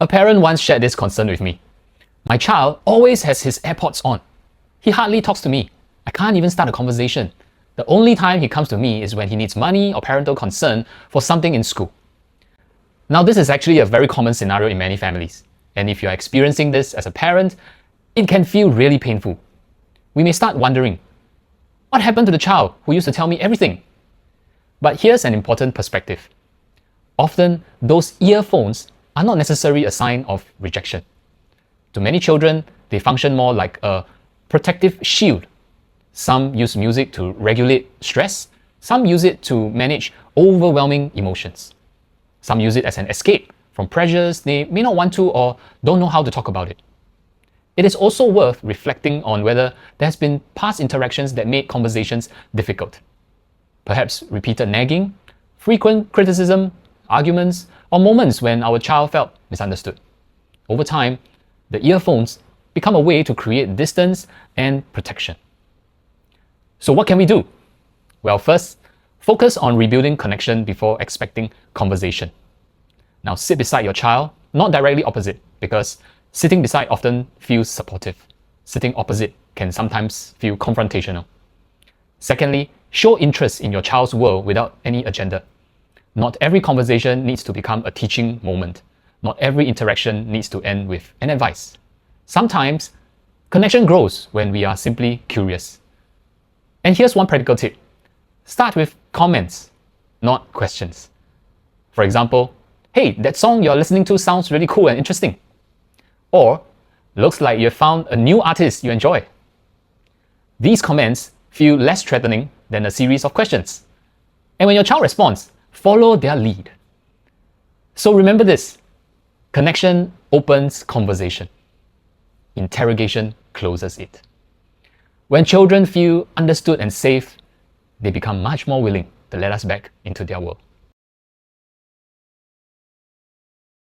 A parent once shared this concern with me. My child always has his AirPods on. He hardly talks to me. I can't even start a conversation. The only time he comes to me is when he needs money or parental concern for something in school. Now, this is actually a very common scenario in many families. And if you're experiencing this as a parent, it can feel really painful. We may start wondering, what happened to the child who used to tell me everything? But here's an important perspective. Often, those earphones are not necessarily a sign of rejection. To many children, they function more like a protective shield. Some use music to regulate stress. Some use it to manage overwhelming emotions. Some use it as an escape from pressures they may not want to or don't know how to talk about it. It is also worth reflecting on whether there has been past interactions that made conversations difficult. Perhaps repeated nagging, frequent criticism, arguments, or moments when our child felt misunderstood. Over time, the earphones become a way to create distance and protection. So what can we do? Well, first, focus on rebuilding connection before expecting conversation. Now sit beside your child, not directly opposite, because sitting beside often feels supportive. Sitting opposite can sometimes feel confrontational. Secondly, show interest in your child's world without any agenda. Not every conversation needs to become a teaching moment. Not every interaction needs to end with an advice. Sometimes, connection grows when we are simply curious. And here's one practical tip. Start with comments, not questions. For example, hey, that song you're listening to sounds really cool and interesting. Or, looks like you found a new artist you enjoy. These comments feel less threatening than a series of questions. And when your child responds, follow their lead. So remember this, connection opens conversation. Interrogation closes it. When children feel understood and safe, they become much more willing to let us back into their world.